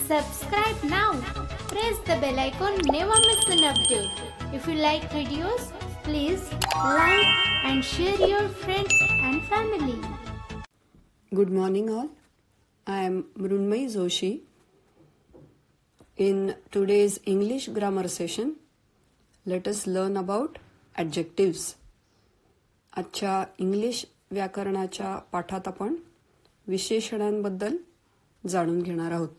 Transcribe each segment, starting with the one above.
Subscribe now. Press the bell icon. Never miss an update. If you like videos, please like and share your friends and family. Good morning all. I am Mrunmayee Joshi. In today's English grammar session, let us learn about adjectives. आजच्या English व्याकरणाच्या पाठात आपण विशेषणांबद्दल जाणून घेणार आहोत.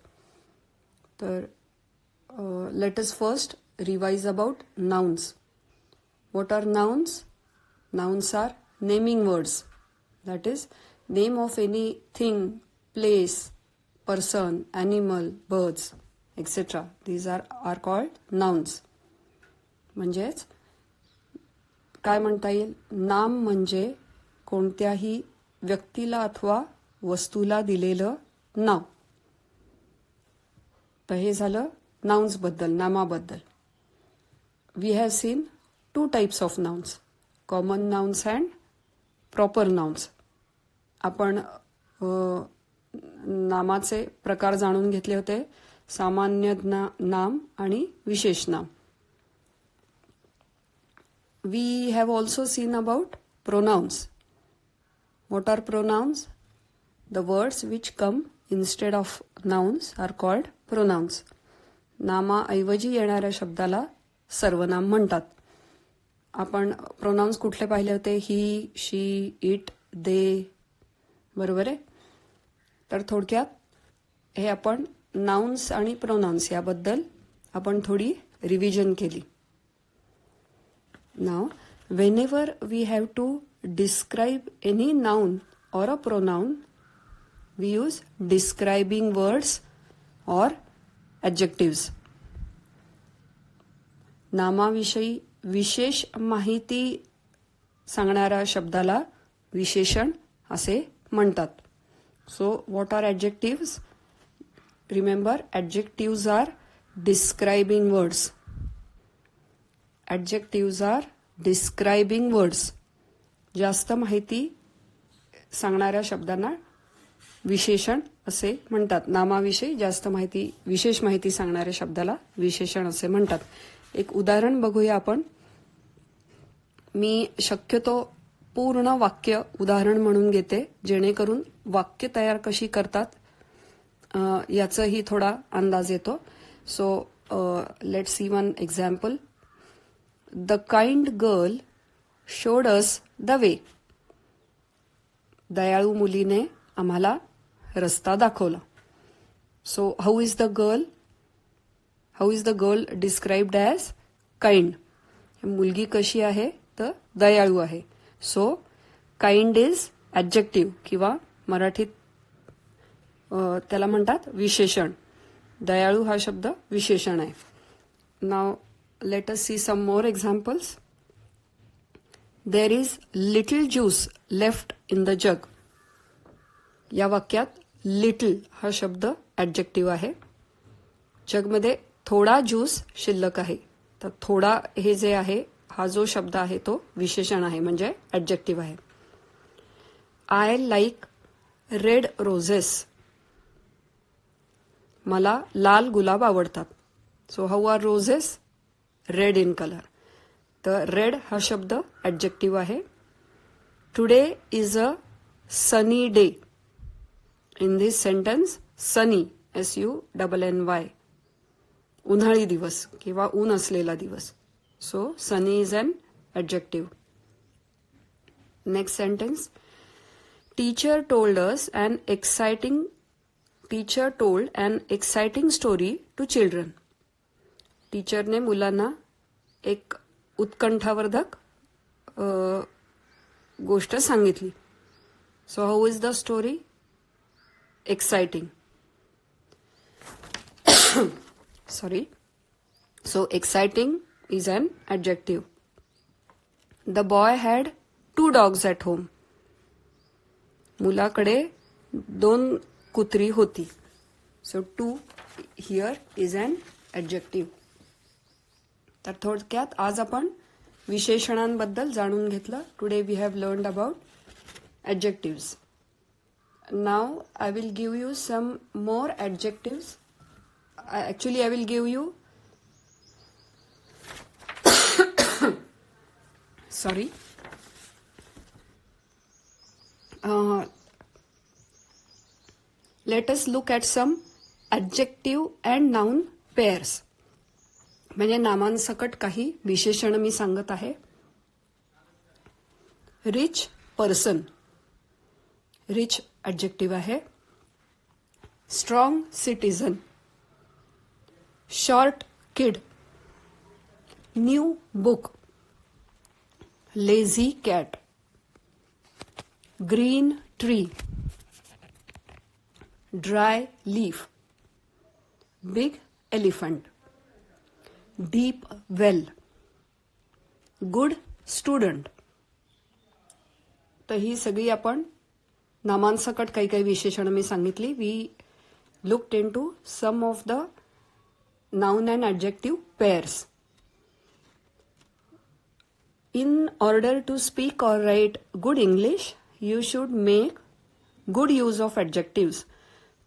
तर let us first revise about nouns. What are nouns? Nouns are naming words. That is, name of any thing, place, person, animal, birds, etc. These are called nouns. म्हणजेच काय म्हणता येईल? नाम म्हणजे कोणत्याही व्यक्तीला अथवा वस्तूला दिलेलं नाव. तर हे झालं नाउन्स बद्दल, नामाबद्दल. We have seen 2 types of nouns. Common nouns and proper nouns. आपण नामाचे प्रकार जाणून घेतले होते. सामान्य नाम आणि विशेष नाम. We have also seen about pronouns. What are pronouns? The words which come instead of nouns are called pronouns. नामाऐवजी येणाऱ्या शब्दाला सर्वनाम म्हणतात. आपण प्रोनाउन्स कुठले पाहिले होते? He, she, it, they. बरोबर आहे. तर थोडक्यात हे आपण नाउन्स आणि प्रोनाउन्स याबद्दल आपण थोडी रिव्हिजन केली. Now whenever we have to describe any noun or a pronoun, we use describing words or adjectives. नामाविषयी विशेष माहिती सांगणाऱ्या शब्दाला विशेषण असे म्हणतात. So what are adjectives? Remember, adjectives are describing words. Adjectives are describing words. जास्त माहिती सांगणाऱ्या शब्दांना विशेषण असे म्हणतात. नामाविषयी जास्त माहिती, विशेष माहिती सांगणाऱ्या शब्दाला विशेषण असे म्हणतात. एक उदाहरण बघूया आपण. मी शक्यतो पूर्ण वाक्य उदाहरण म्हणून घेते, जेणेकरून वाक्य तयार कशी करतात याचाही थोडा अंदाज येतो. So let's see one example. The kind girl showed us the way. दयाळू मुलीने आम्हाला रस्ता दाखवला. So how is the girl? How is the girl described as kind? मुलगी कशी आहे? तर दयाळू आहे. सो काइंड इज ॲडजेक्टिव्ह किंवा मराठीत त्याला म्हणतात विशेषण. दयाळू हा शब्द विशेषण आहे. नाव let us see some more examples. There is little juice left in the jug. या वाक्यात लिटिल हा शब्द ॲडजेक्टिव्ह आहे. जगमध्ये थोडा ज्यूस शिल्लक आहे. तर थोडा हे जे आहे, हा जो शब्द आहे तो विशेषण आहे, म्हणजे ॲडजेक्टिव्ह आहे. I like red roses. मला लाल गुलाब आवडतात. So how are roses? Red in colour. तर रेड हा शब्द ॲडजेक्टिव्ह आहे. Today is a sunny day. In this sentence sunny, SUNNY, उन्हाळी दिवस किंवा ऊन असलेला दिवस. So sunny is an adjective. Next sentence. Teacher told an exciting story to children. टीचरने मुलांना एक उत्कंठावर्धक गोष्ट सांगितली. So how is the story? Exciting. Sorry. So exciting is an adjective. The boy had 2 dogs at home. मुलाकडे 2 कुत्री होती. So 2 here is an adjective. तर थोडक्यात आज आपण विशेषणांबद्दल जाणून घेतलं. Today we have learned about adjectives. Now I will give you some more adjectives actually I will give you sorry. Let us look at some adjective and noun pairs. म्हणजे नामांसकट काही विशेषण मी सांगत आहे. रिच पर्सन, रिच ॲडजेक्टिव्ह आहे. Strong citizen, short kid, new book, lazy cat, green tree, dry leaf, big elephant, deep well, good student. तर ही सगळी आपण नामांसकट काही काही विशेषणं मी सांगितली. We looked into some of the noun and adjective pairs. In order to speak or write good English, you should make good use of adjectives.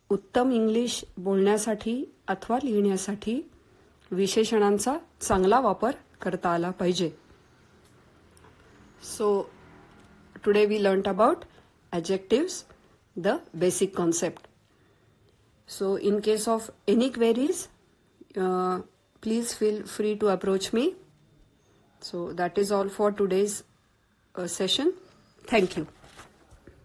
उत्तम इंग्लिश बोलण्यासाठी अथवा लिहिण्यासाठी विशेषणांचा चांगला वापर करता आला पाहिजे. So today we learnt about adjectives, the basic concept. So in case of any queries, please feel free to approach me. So that is all for today's session. Thank you.